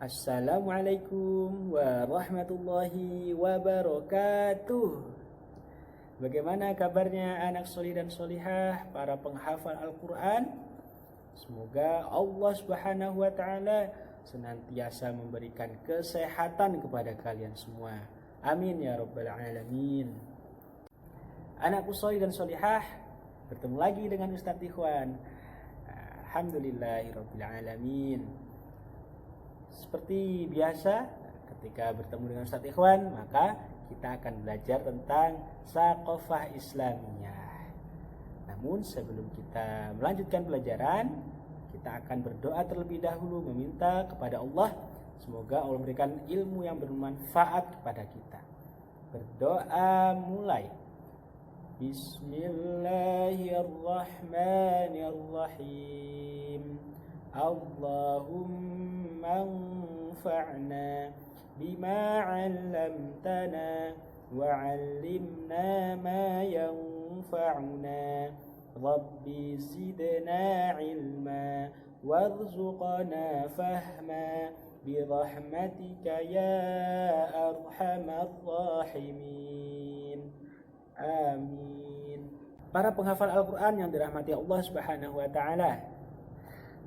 Assalamualaikum warahmatullahi wabarakatuh. Bagaimana kabarnya anak solih dan solihah, para penghafal Al-Quran? Semoga Allah Subhanahu wa Ta'ala senantiasa memberikan kesehatan kepada kalian semua. Amin ya Rabbal Alamin. Anakku solih dan solihah, bertemu lagi dengan Ustadz Ikhwan. Alhamdulillahirabbil alamin. Seperti biasa, ketika bertemu dengan Ustadz Ikhwan, maka kita akan belajar tentang Saqafah Islamiyah. Namun sebelum kita melanjutkan pelajaran, kita akan berdoa terlebih dahulu, meminta kepada Allah semoga Allah memberikan ilmu yang bermanfaat kepada kita. Berdoa mulai. Bismillahirrahmanirrahim. Allahumma anfa'na bima 'allamtana wa 'allimna ma yanfa'una. Rabbi zidna 'ilma warzuqna fahma birahmatika ya arhamar rahimin. Amin. Para penghafal Al-Quran yang dirahmati Allah Subhanahu wa Ta'ala,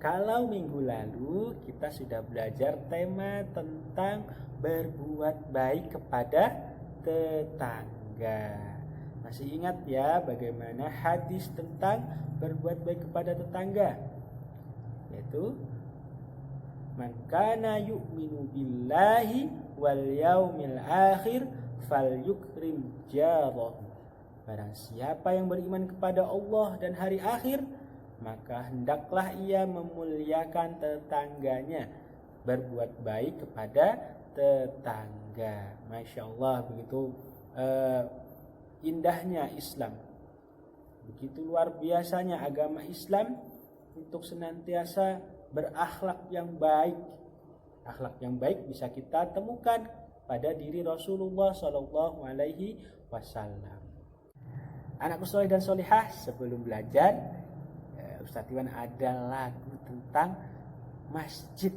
kalau minggu lalu kita sudah belajar tema tentang berbuat baik kepada tetangga. Masih ingat ya bagaimana hadis tentang berbuat baik kepada tetangga? Yaitu man kana yu'minu billahi wal yaumil akhir falyukrim jarahu. Barang siapa yang beriman kepada Allah dan hari akhir, maka hendaklah ia memuliakan tetangganya, berbuat baik kepada tetangga. Masya Allah, begitu indahnya Islam, begitu luar biasanya agama Islam untuk senantiasa berakhlak yang baik. Akhlak yang baik bisa kita temukan pada diri Rasulullah Shallallahu Alaihi Wasallam. Anakku soleh dan solihah, sebelum belajar, Ustadz Iwan ada lagu tentang masjid.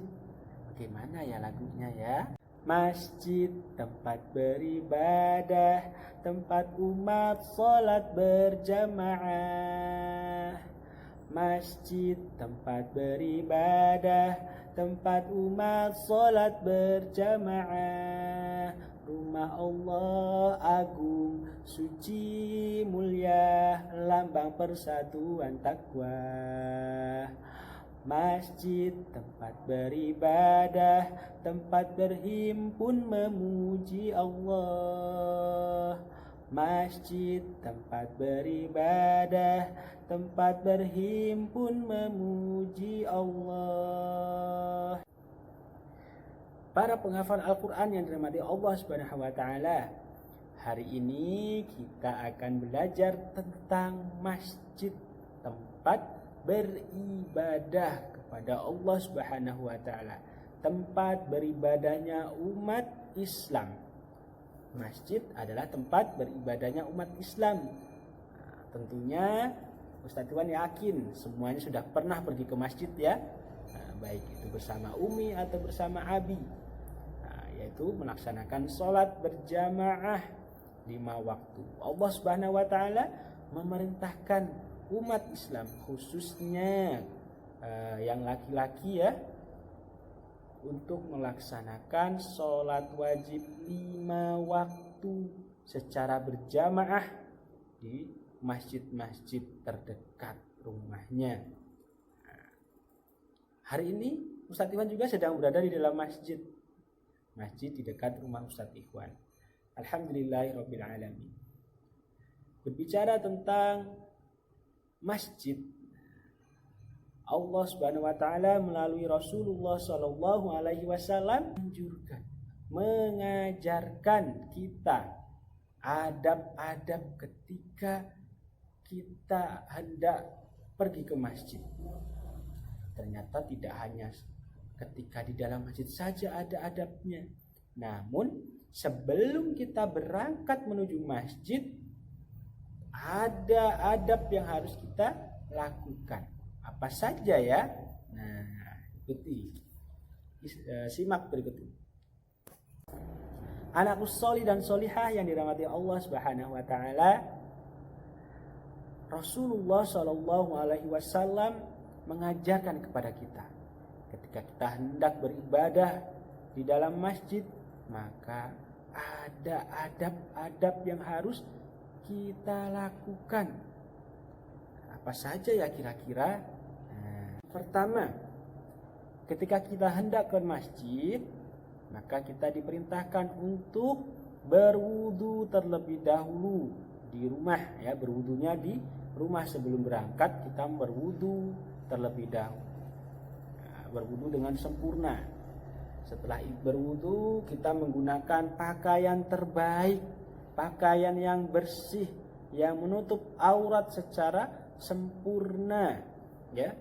Bagaimana ya lagunya ya? Masjid tempat beribadah, tempat umat sholat berjamaah. Masjid tempat beribadah, tempat umat sholat berjamaah. Rumah Allah agung, suci mulia, lambang persatuan takwa. Masjid tempat beribadah, tempat berhimpun memuji Allah. Masjid tempat beribadah, tempat berhimpun memuji Allah. Para penghafal Al-Quran yang dirahmati Allah Subhanahu wa Ta'ala, hari ini kita akan belajar tentang masjid, tempat beribadah kepada Allah Subhanahu wa Ta'ala, tempat beribadahnya umat Islam. Masjid adalah tempat beribadahnya umat Islam. Tentunya Ustadz Iwan yakin semuanya sudah pernah pergi ke masjid ya, baik itu bersama Umi atau bersama Abi, yaitu melaksanakan sholat berjamaah 5 waktu. Allah Subhanahu wa Ta'ala memerintahkan umat Islam, khususnya yang laki-laki ya, untuk melaksanakan sholat wajib 5 waktu secara berjamaah di masjid-masjid terdekat rumahnya. Hari ini Ustadz Iwan juga sedang berada di dalam masjid di dekat rumah Ustadz Ikhwan. Alhamdulillahirabbil alamin. Berbicara tentang masjid, Allah Subhanahu wa Ta'ala melalui Rasulullah Shallallahu Alaihi Wasallam mengajarkan kita adab-adab ketika kita hendak pergi ke masjid. Ternyata tidak hanya ketika di dalam masjid saja ada adabnya, namun sebelum kita berangkat menuju masjid ada adab yang harus kita lakukan. Apa saja ya? Nah, ikuti. simak berikut ini. Anakku sholih dan sholihah yang dirahmati Allah Subhanahu wa taala, Rasulullah Shallallahu alaihi wasallam mengajarkan kepada kita, ketika kita hendak beribadah di dalam masjid, maka ada adab-adab yang harus kita lakukan. Apa saja ya kira-kira? Pertama, ketika kita hendak ke masjid, maka kita diperintahkan untuk berwudu terlebih dahulu di rumah, ya, berwudunya di rumah. Sebelum berangkat kita berwudu terlebih dahulu, berwudu dengan sempurna. Setelah berwudu kita menggunakan pakaian terbaik, pakaian yang bersih, yang menutup aurat secara sempurna, ya.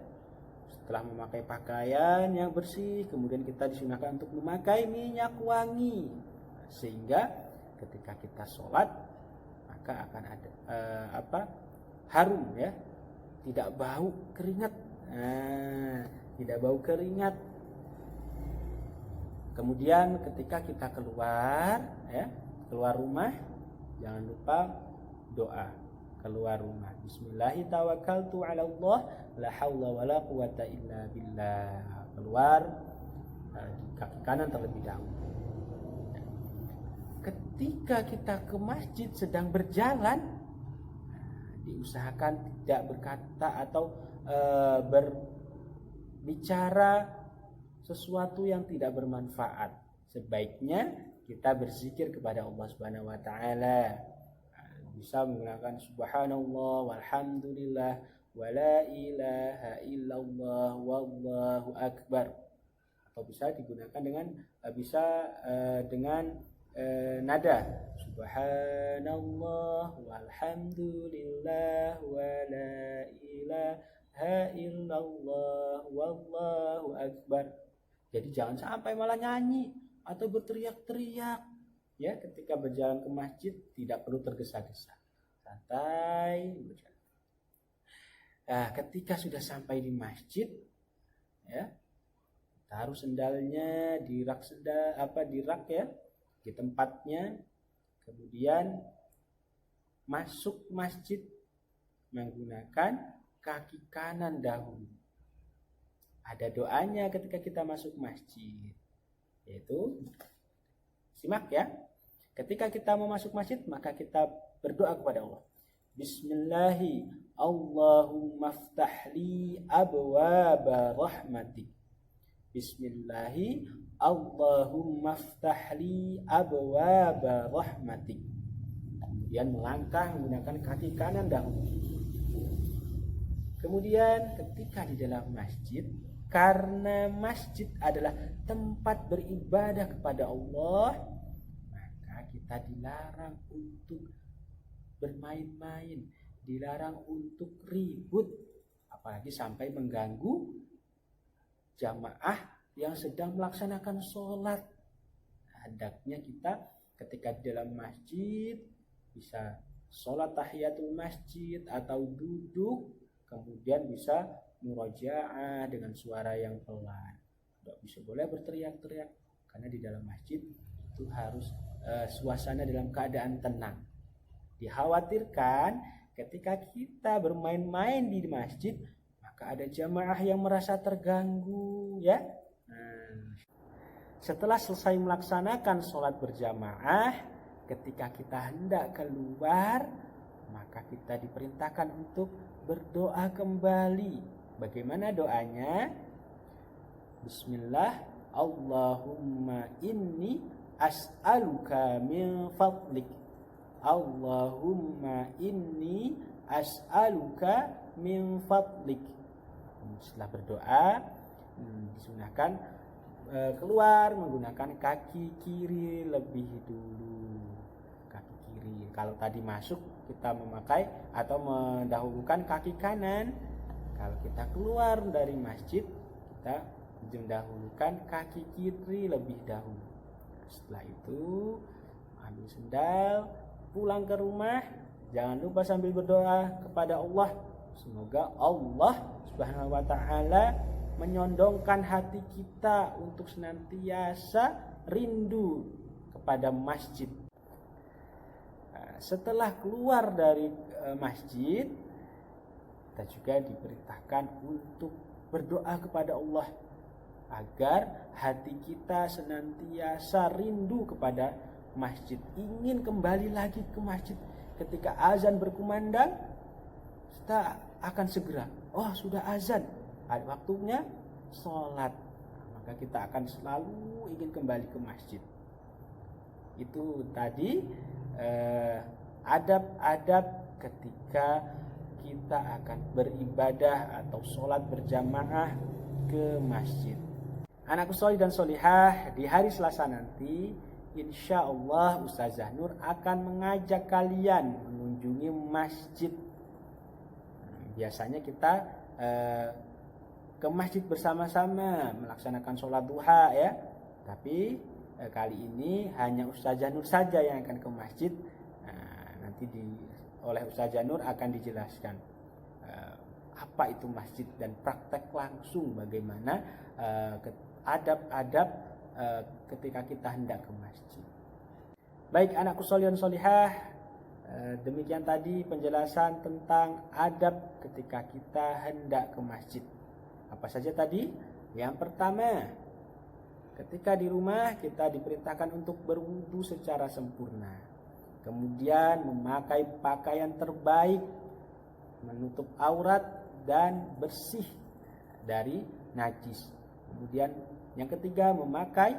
Setelah memakai pakaian yang bersih, kemudian kita disunahkan untuk memakai minyak wangi, sehingga ketika kita sholat maka akan ada harum, ya, tidak bau keringat, tidak bau keringat. Kemudian ketika kita keluar, ya, keluar rumah, jangan lupa doa keluar rumah. Bismillahi tawakkaltu 'ala Allah, la haula wala quwata illa billah. Keluar di kaki kanan terlebih dahulu. Ketika kita ke masjid sedang berjalan, diusahakan tidak berkata atau berbicara sesuatu yang tidak bermanfaat. Sebaiknya kita berzikir kepada Allah Subhanahu wa taala. Bisa menggunakan subhanallah walhamdulillah wala ilaha illallah wallahu akbar, atau bisa digunakan dengan nada subhanallah walhamdulillah wala ilaha illallah wallahu akbar. Jadi jangan sampai malah nyanyi atau berteriak-teriak, ya. Ketika berjalan ke masjid tidak perlu tergesa-gesa, santai berjalan. Nah, ketika sudah sampai di masjid, ya, taruh sendalnya di rak ya, di tempatnya. Kemudian masuk masjid menggunakan kaki kanan dahulu. Ada doanya ketika kita masuk masjid, yaitu, simak ya. Ketika kita mau masuk masjid, maka kita berdoa kepada Allah. Bismillahi Allahumma ftahli abwaba rahmatik. Bismillahi Allahumma ftahli abwaba rahmatik. Kemudian melangkah menggunakan kaki kanan dahulu. Kemudian ketika di dalam masjid, karena masjid adalah tempat beribadah kepada Allah, maka kita dilarang untuk bermain-main, dilarang untuk ribut, apalagi sampai mengganggu jamaah yang sedang melaksanakan sholat. Hendaknya kita ketika di dalam masjid bisa sholat tahiyatul masjid atau duduk, kemudian bisa murojaah dengan suara yang pelan. Tidak bisa boleh berteriak-teriak, karena di dalam masjid itu harus suasana dalam keadaan tenang. Dikhawatirkan ketika kita bermain-main di masjid, maka ada jamaah yang merasa terganggu, ya. Setelah selesai melaksanakan sholat berjamaah, ketika kita hendak keluar, maka kita diperintahkan untuk berdoa kembali. Bagaimana doanya? Bismillah, Allahumma inni as'aluka min fadlik. Allahumma inni as'aluka min fadlik. Setelah berdoa, disunahkan keluar menggunakan kaki kiri lebih dulu. Kaki kiri. Kalau tadi masuk kita memakai atau mendahulukan kaki kanan. Kalau kita keluar dari masjid, kita mendahulukan kaki kiri lebih dahulu. Setelah itu ambil sendal, pulang ke rumah. Jangan lupa sambil berdoa kepada Allah, semoga Allah Subhanahu wa taala menyondongkan hati kita untuk senantiasa rindu kepada masjid. Setelah keluar dari masjid, kita juga diperintahkan untuk berdoa kepada Allah agar hati kita senantiasa rindu kepada masjid, ingin kembali lagi ke masjid. Ketika azan berkumandang, kita akan segera, oh sudah azan, waktunya sholat, maka kita akan selalu ingin kembali ke masjid. Itu tadi adab-adab ketika kita akan beribadah atau sholat berjamaah ke masjid. Anakku sholih dan sholihah, di hari Selasa nanti insya Allah Ustazah Nur akan mengajak kalian mengunjungi masjid. Biasanya kita ke masjid bersama-sama melaksanakan sholat duha ya. Tapi kali ini hanya Ustazah Nur saja yang akan ke masjid. Nanti oleh Ustazah Nur akan dijelaskan apa itu masjid dan praktek langsung bagaimana adab-adab ketika kita hendak ke masjid. Baik anakku sholih dan sholihah, demikian tadi penjelasan tentang adab ketika kita hendak ke masjid. Apa saja tadi? Yang pertama, ketika di rumah kita diperintahkan untuk berwudu secara sempurna. Kemudian memakai pakaian terbaik, menutup aurat dan bersih dari najis. Kemudian yang ketiga, memakai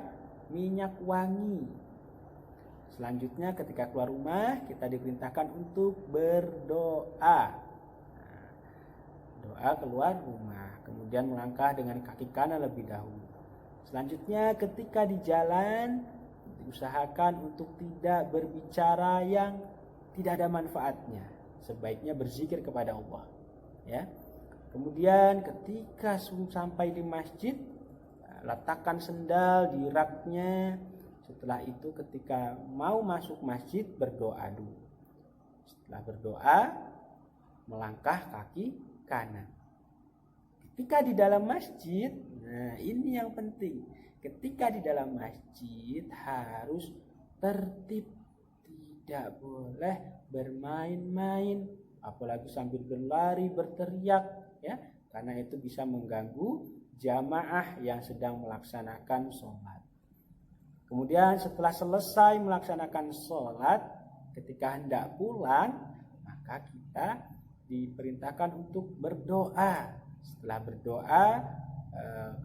minyak wangi. Selanjutnya ketika keluar rumah kita diperintahkan untuk berdoa. Doa keluar rumah, kemudian melangkah dengan kaki kanan lebih dahulu. Selanjutnya ketika di jalan diusahakan untuk tidak berbicara yang tidak ada manfaatnya. Sebaiknya berzikir kepada Allah, ya. Kemudian ketika sampai di masjid, letakkan sendal di raknya. Setelah itu ketika mau masuk masjid berdoa dulu. Setelah berdoa melangkah kaki kanan. Ketika di dalam masjid, nah ini yang penting. Ketika di dalam masjid harus tertib, tidak boleh bermain-main, apalagi sambil berlari, berteriak, ya, karena itu bisa mengganggu jamaah yang sedang melaksanakan sholat. Kemudian setelah selesai melaksanakan sholat, ketika hendak pulang, maka kita diperintahkan untuk berdoa. Setelah berdoa,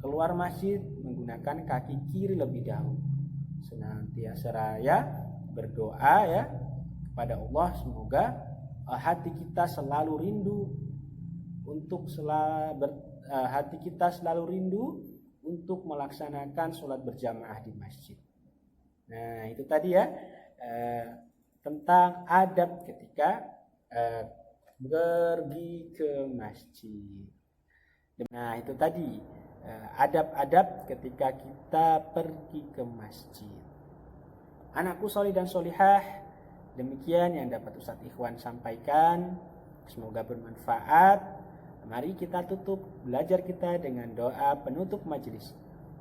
keluar masjid menggunakan kaki kiri lebih dahulu. Senantiasa raya berdoa ya kepada Allah, semoga hati kita selalu rindu untuk untuk melaksanakan sholat berjamaah di masjid. Nah itu tadi ya tentang adab ketika pergi ke masjid. Nah itu tadi adab-adab ketika kita pergi ke masjid. Anakku sholih dan sholihah, demikian yang dapat Ustadz Ikhwan sampaikan. Semoga bermanfaat. Mari kita tutup belajar kita dengan doa penutup majelis.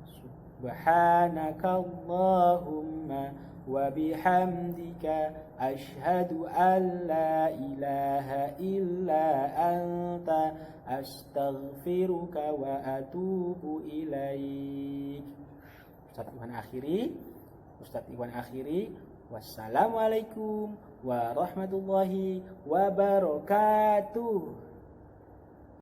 Subhanakallahumma wa bihamdika asyhadu an la ilaha illa anta astaghfiruka wa atubu ilaik. Ustadz Ikhwan akhiri. Wassalamualaikum warahmatullahi wabarakatuh.